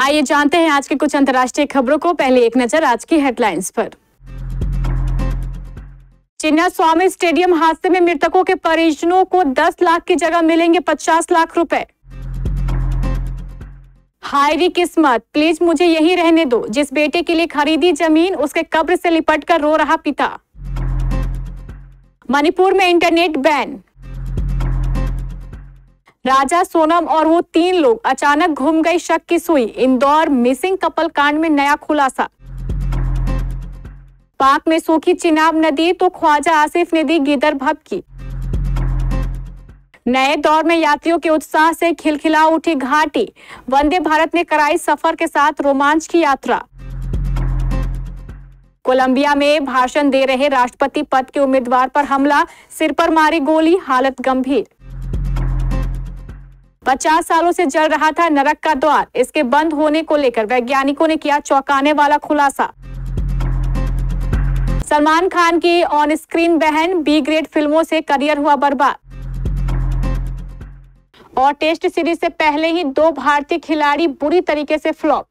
आइए जानते हैं आज की कुछ अंतर्राष्ट्रीय खबरों को। पहले एक नजर आज की हेडलाइंस पर। चिन्नास्वामी स्टेडियम हादसे में मृतकों के परिजनों को 10 लाख की जगह मिलेंगे 50 लाख रुपए। हाय री किस्मत, प्लीज मुझे यहीं रहने दो। जिस बेटे के लिए खरीदी जमीन, उसके कब्र से लिपट कर रो रहा पिता। मणिपुर में इंटरनेट बैन। राजा सोनम और वो 3 लोग, अचानक घूम गई शक की सुई। इंदौर मिसिंग कपल कांड में नया खुलासा। पाक में सूखी चिनाब नदी तो ख्वाजा आसिफ ने दी गिदर भभकी। नए दौर में यात्रियों के उत्साह से खिलखिला उठी घाटी। वंदे भारत ने कराई सफर के साथ रोमांच की यात्रा। कोलंबिया में भाषण दे रहे राष्ट्रपति पद के उम्मीदवार पर हमला, सिर पर मारी गोली, हालत गंभीर। 50 सालों से जल रहा था नरक का द्वार, इसके बंद होने को लेकर वैज्ञानिकों ने किया चौंकाने वाला खुलासा। सलमान खान की ऑन स्क्रीन बहन, बी ग्रेड फिल्मों से करियर हुआ बर्बाद। और टेस्ट सीरीज से पहले ही 2 भारतीय खिलाड़ी बुरी तरीके से फ्लॉप।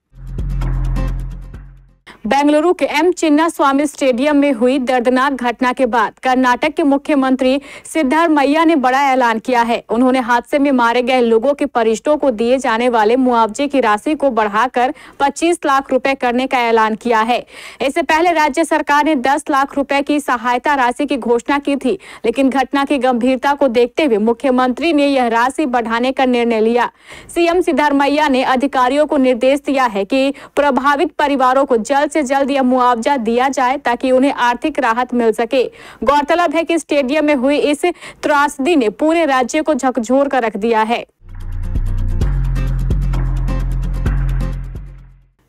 बेंगलुरु के एम चिन्नास्वामी स्टेडियम में हुई दर्दनाक घटना के बाद कर्नाटक के मुख्यमंत्री सिद्धरमैया ने बड़ा ऐलान किया है। उन्होंने हादसे में मारे गए लोगों के परिजनों को दिए जाने वाले मुआवजे की राशि को बढ़ाकर 25 लाख रुपए करने का ऐलान किया है। इससे पहले राज्य सरकार ने 10 लाख रुपए की सहायता राशि की घोषणा की थी, लेकिन घटना की गंभीरता को देखते हुए मुख्यमंत्री ने यह राशि बढ़ाने का निर्णय लिया। सीएम सिद्धरमैया ने अधिकारियों को निर्देश दिया है कि प्रभावित परिवारों को जल्द से जल्द यह मुआवजा दिया जाए ताकि उन्हें आर्थिक राहत मिल सके। गौरतलब है कि स्टेडियम में हुई इस त्रासदी ने पूरे राज्य को झकझोर कर रख दिया है।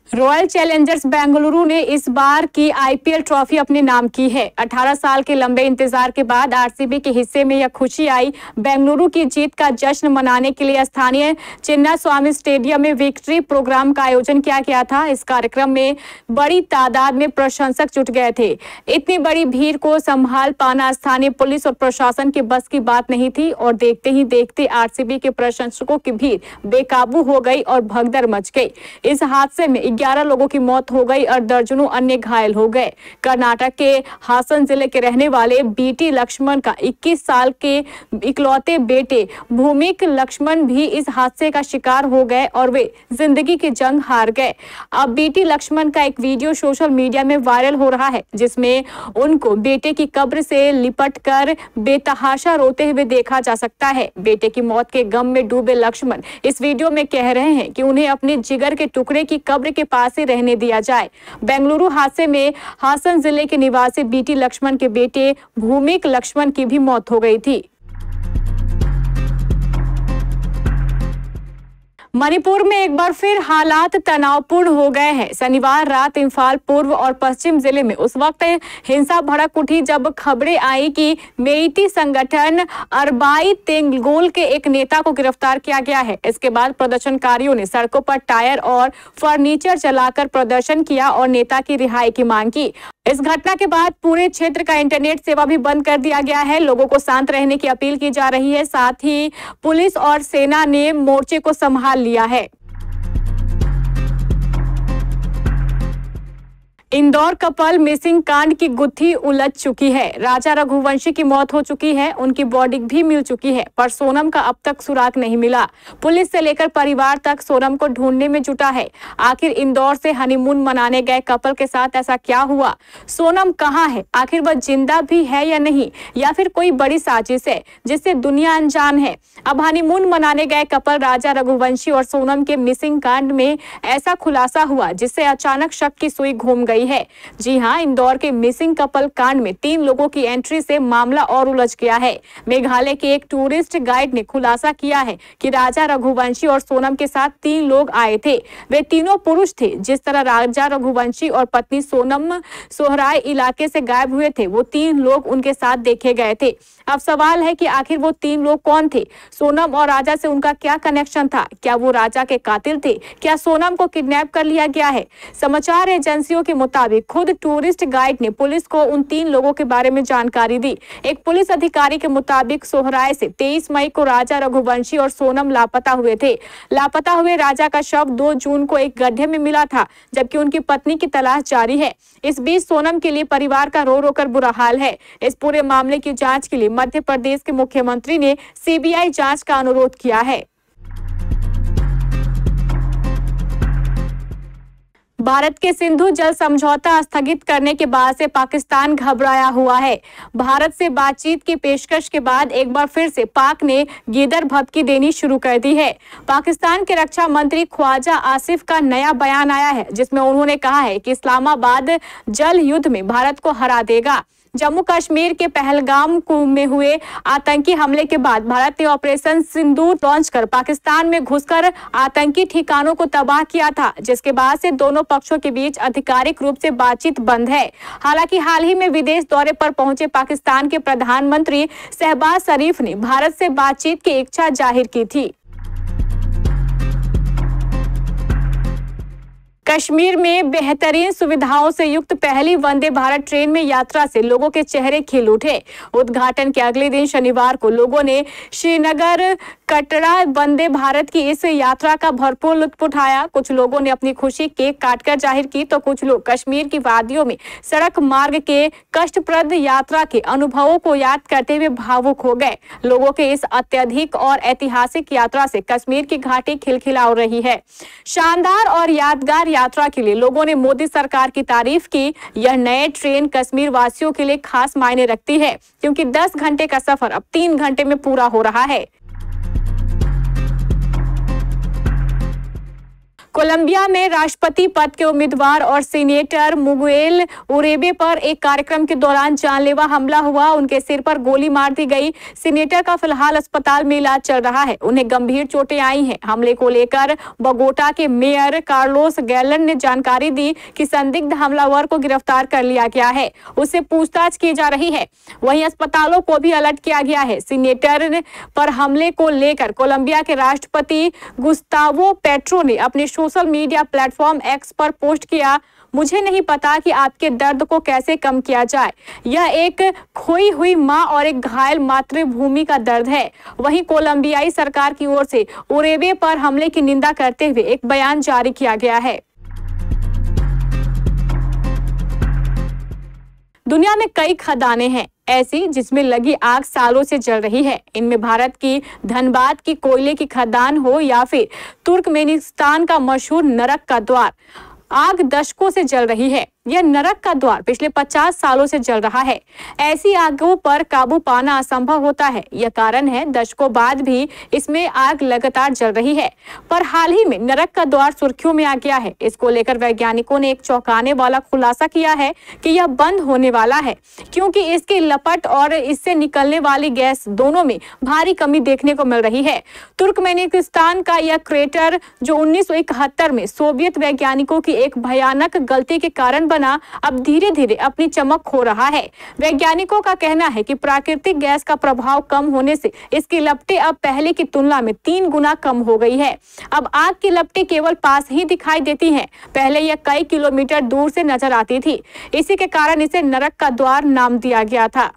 रॉयल चैलेंजर्स बेंगलुरु ने इस बार की आईपीएल ट्रॉफी अपने नाम की है। 18 साल के लंबे इंतजार के बाद आरसीबी के हिस्से में यह खुशी आई। बेंगलुरु की जीत का जश्न मनाने के लिए स्थानीय चिन्नास्वामी स्टेडियम में विक्ट्री प्रोग्राम का आयोजन किया गया था। इस कार्यक्रम में बड़ी तादाद में प्रशंसक जुट गए थे। इतनी बड़ी भीड़ को संभाल पाना स्थानीय पुलिस और प्रशासन के बस की बात नहीं थी और देखते ही देखते आरसीबी के प्रशंसकों की भीड़ बेकाबू हो गई और भगदड़ मच गई। इस हादसे में 11 लोगों की मौत हो गई और दर्जनों अन्य घायल हो गए। कर्नाटक के हासन जिले के रहने वाले बीटी लक्ष्मण का 21 साल के इकलौते बेटे भूमिक लक्ष्मण भी इस हादसे का शिकार हो गए और वे जिंदगी की जंग हार गए। अब बीटी लक्ष्मण का एक वीडियो सोशल मीडिया में वायरल हो रहा है, जिसमें उनको बेटे की कब्र से लिपटकर बेतहाशा रोते हुए देखा जा सकता है। बेटे की मौत के गम में डूबे लक्ष्मण इस वीडियो में कह रहे हैं कि उन्हें अपने जिगर के टुकड़े की कब्र के पास ही रहने दिया जाए। बेंगलुरु हादसे में हासन जिले के निवासी बीटी लक्ष्मण के बेटे भूमिक लक्ष्मण की भी मौत हो गई थी। मणिपुर में एक बार फिर हालात तनावपूर्ण हो गए हैं। शनिवार रात इम्फाल पूर्व और पश्चिम जिले में उस वक्त हिंसा भड़क उठी जब खबरें आई कि मेइती संगठन अरबाई तेंगोल के एक नेता को गिरफ्तार किया गया है। इसके बाद प्रदर्शनकारियों ने सड़कों पर टायर और फर्नीचर जलाकर प्रदर्शन किया और नेता की रिहाई की मांग की। इस घटना के बाद पूरे क्षेत्र का इंटरनेट सेवा भी बंद कर दिया गया है। लोगों को शांत रहने की अपील की जा रही है। साथ ही पुलिस और सेना ने मोर्चे को संभाल लिया है। इंदौर कपल मिसिंग कांड की गुत्थी उलझ चुकी है। राजा रघुवंशी की मौत हो चुकी है, उनकी बॉडी भी मिल चुकी है, पर सोनम का अब तक सुराग नहीं मिला। पुलिस से लेकर परिवार तक सोनम को ढूंढने में जुटा है। आखिर इंदौर से हनीमून मनाने गए कपल के साथ ऐसा क्या हुआ? सोनम कहाँ है? आखिर वह जिंदा भी है या नहीं, या फिर कोई बड़ी साजिश है जिससे दुनिया अनजान है? अब हनीमून मनाने गए कपल राजा रघुवंशी और सोनम के मिसिंग कांड में ऐसा खुलासा हुआ जिससे अचानक शक की सुई घूम गई है। जी हां, इंदौर के मिसिंग कपल कांड में 3 लोगों की एंट्री से मामला और उलझ गया है। मेघालय के एक टूरिस्ट गाइड ने खुलासा किया है कि राजा रघुवंशी और सोनम के साथ 3 लोग आए थे। वे तीनों पुरुष थे। जिस तरह राजा रघुवंशी और पत्नी सोनम सोहराय इलाके से गायब हुए थे, वो 3 लोग उनके साथ देखे गए थे। अब सवाल है कि आखिर वो 3 लोग कौन थे? सोनम और राजा से उनका क्या कनेक्शन था? क्या वो राजा के कातिल थे? क्या सोनम को किडनैप कर लिया गया है? समाचार एजेंसियों के मुताबिक मुताबिक खुद टूरिस्ट गाइड ने पुलिस को उन 3 लोगों के बारे में जानकारी दी। एक पुलिस अधिकारी के मुताबिक सोहराय से 23 मई को राजा रघुवंशी और सोनम लापता हुए थे। लापता हुए राजा का शव 2 जून को एक गड्ढे में मिला था, जबकि उनकी पत्नी की तलाश जारी है। इस बीच सोनम के लिए परिवार का रो रो कर बुरा हाल है। इस पूरे मामले की जांच के लिए मध्य प्रदेश के मुख्यमंत्री ने सीबीआई जांच का अनुरोध किया है। भारत के सिंधु जल समझौता स्थगित करने के बाद से पाकिस्तान घबराया हुआ है। भारत से बातचीत की पेशकश के बाद एक बार फिर से पाक ने गीदड़ भभकी देनी शुरू कर दी है। पाकिस्तान के रक्षा मंत्री ख्वाजा आसिफ का नया बयान आया है, जिसमें उन्होंने कहा है कि इस्लामाबाद जल युद्ध में भारत को हरा देगा। जम्मू कश्मीर के पहलगाम में हुए आतंकी हमले के बाद भारत ने ऑपरेशन सिंदूर लॉन्च कर पाकिस्तान में घुसकर आतंकी ठिकानों को तबाह किया था, जिसके बाद से दोनों पक्षों के बीच आधिकारिक रूप से बातचीत बंद है। हालांकि हाल ही में विदेश दौरे पर पहुंचे पाकिस्तान के प्रधानमंत्री शहबाज शरीफ ने भारत से बातचीत की इच्छा जाहिर की थी। कश्मीर में बेहतरीन सुविधाओं से युक्त पहली वंदे भारत ट्रेन में यात्रा से लोगों के चेहरे खिल उठे। उद्घाटन के अगले दिन शनिवार को लोगों ने श्रीनगर कटरा वंदे भारत की इस यात्रा का भरपूर लुत्फ उठाया। कुछ लोगों ने अपनी खुशी केक काटकर जाहिर की, तो कुछ लोग कश्मीर की वादियों में सड़क मार्ग के कष्टप्रद यात्रा के अनुभवों को याद करते हुए भावुक हो गए। लोगों के इस अत्यधिक और ऐतिहासिक यात्रा से कश्मीर की घाटी खिलखिला रही है। शानदार और यादगार यात्रा के लिए लोगों ने मोदी सरकार की तारीफ की। यह नए ट्रेन कश्मीर वासियों के लिए खास मायने रखती है, क्योंकि 10 घंटे का सफर अब 3 घंटे में पूरा हो रहा है। कोलंबिया में राष्ट्रपति पद के उम्मीदवार और सीनेटर मुगुएल उरेबे पर एक कार्यक्रम के दौरान जानलेवा हमला हुआ। उनके सिर पर गोली मार दी गई। सीनेटर का फिलहाल अस्पताल में इलाज चल रहा है। उन्हें गंभीर चोटें आई हैं। हमले को लेकर बोगोटा के मेयर कार्लोस गैलन ने जानकारी दी कि संदिग्ध हमलावर को गिरफ्तार कर लिया गया है। उससे पूछताछ की जा रही है। वहीं अस्पतालों को भी अलर्ट किया गया है। सीनेटर पर हमले को लेकर कोलंबिया के राष्ट्रपति गुस्तावो पेट्रो ने अपने सोशल मीडिया प्लेटफॉर्म एक्स पर पोस्ट किया, मुझे नहीं पता कि आपके दर्द को कैसे कम किया जाए। यह एक खोई हुई मां और एक घायल मातृभूमि का दर्द है। वहीं कोलंबियाई सरकार की ओर से उरेबे पर हमले की निंदा करते हुए एक बयान जारी किया गया है। दुनिया में कई खदानें हैं ऐसी जिसमें लगी आग सालों से जल रही है। इनमें भारत की धनबाद की कोयले की खदान हो या फिर तुर्कमेनिस्तान का मशहूर नरक का द्वार, आग दशकों से जल रही है। यह नरक का द्वार पिछले 50 सालों से जल रहा है। ऐसी आगों पर काबू पाना असंभव होता है। यह कारण है दशकों बाद भी इसमें आग लगातार जल रही है। पर हाल ही में नरक का द्वार सुर्खियों में आ गया है। इसको लेकर वैज्ञानिकों ने एक चौंकाने वाला खुलासा किया है कि यह बंद होने वाला है, क्योंकि इसकी लपट और इससे निकलने वाली गैस दोनों में भारी कमी देखने को मिल रही है। तुर्कमेनिस्तान का यह क्रेटर जो 1971 में सोवियत वैज्ञानिकों की एक भयानक गलती के कारण बना, अब धीरे धीरे अपनी चमक खो रहा है। वैज्ञानिकों का कहना है कि प्राकृतिक गैस का प्रभाव कम होने से इसकी लपटें अब पहले की तुलना में 3 गुना कम हो गई है। अब आग की लपटें केवल पास ही दिखाई देती हैं। पहले यह कई किलोमीटर दूर से नजर आती थी। इसी के कारण इसे नरक का द्वार नाम दिया गया था।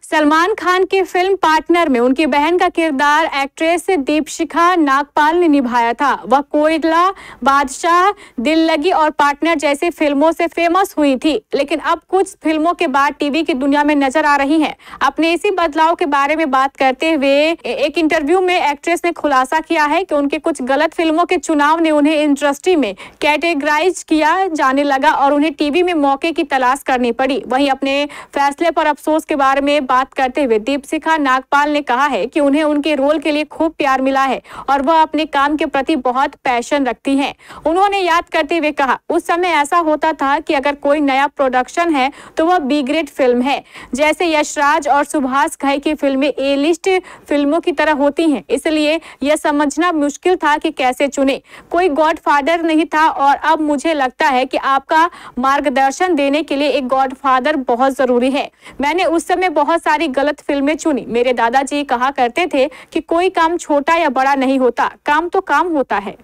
सलमान खान के फिल्म पार्टनर में उनकी बहन का किरदार एक्ट्रेस दीपशिखा नागपाल ने निभाया था। वह कोयला बादशाह, दिल लगी और पार्टनर जैसी फिल्मों से फेमस हुई थी, लेकिन अब कुछ फिल्मों के बाद टीवी की दुनिया में नजर आ रही हैं। अपने इसी बदलाव के बारे में बात करते हुए एक इंटरव्यू में एक्ट्रेस ने खुलासा किया है कि उनके कुछ गलत फिल्मों के चुनाव ने उन्हें इंडस्ट्री में कैटेगराइज किया जाने लगा और उन्हें टीवी में मौके की तलाश करनी पड़ी। वहीं अपने फैसले पर अफसोस के बारे में बात करते हुए दीपशिखा नागपाल ने कहा है कि उन्हें उनके रोल के लिए खूब प्यार मिला है और वह अपने काम के प्रति बहुत पैशन रखती हैं। उन्होंने याद करते हुए कहा, उस समय ऐसा होता था कि अगर कोई नया प्रोडक्शन है तो वह बी ग्रेड फिल्म है, जैसे यशराज और सुभाष घई की फिल्में ए लिस्ट फिल्मों की तरह होती हैं। इसलिए यह समझना मुश्किल था कि कैसे चुने। कोई गॉडफादर नहीं था और अब मुझे लगता है कि आपका मार्गदर्शन देने के लिए एक गॉडफादर बहुत जरूरी है। मैंने उस समय बहुत सारी गलत फिल्में चुनी। मेरे दादाजी कहा करते थे कि कोई काम छोटा या बड़ा नहीं होता, काम तो काम होता है।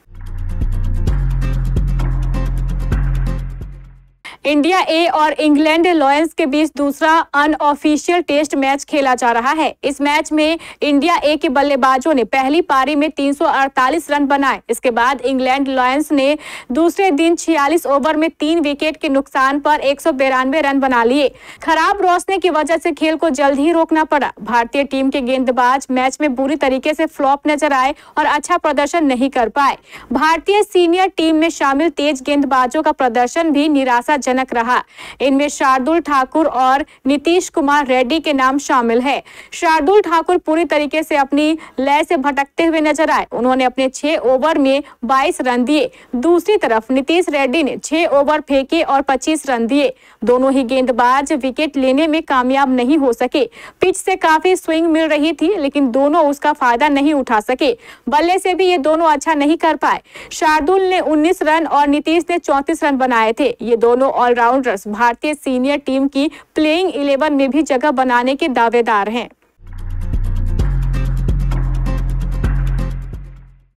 इंडिया ए और इंग्लैंड लॉयंस के बीच दूसरा अनऑफिशियल टेस्ट मैच खेला जा रहा है। इस मैच में इंडिया ए के बल्लेबाजों ने पहली पारी में 348 रन बनाए। इसके बाद इंग्लैंड लॉयंस ने दूसरे दिन 46 ओवर में 3 विकेट के नुकसान पर 192 रन बना लिए। खराब रोशनी की वजह से खेल को जल्द ही रोकना पड़ा। भारतीय टीम के गेंदबाज मैच में बुरी तरीके से फ्लॉप नजर आए और अच्छा प्रदर्शन नहीं कर पाए। भारतीय सीनियर टीम में शामिल तेज गेंदबाजों का प्रदर्शन भी निराशाजनक रहा। इनमें शार्दुल ठाकुर और नीतीश कुमार रेड्डी के नाम शामिल है। शार्दुल ठाकुर पूरी तरीके से अपनी लय से भटकते हुए नजर आए। उन्होंने अपने 6 ओवर में 22 रन दिए। दूसरी तरफ नीतीश रेड्डी ने 6 ओवर फेंके और 25 रन दिए। दोनों ही गेंदबाज विकेट लेने में कामयाब नहीं हो सके। पिच से काफी स्विंग मिल रही थी, लेकिन दोनों उसका फायदा नहीं उठा सके। बल्ले से भी ये दोनों अच्छा नहीं कर पाए। शार्दुल ने 19 रन और नीतीश ने 34 रन बनाए थे। ये दोनों ऑलराउंडर्स भारतीय सीनियर टीम की प्लेइंग 11 में भी जगह बनाने के दावेदार हैं।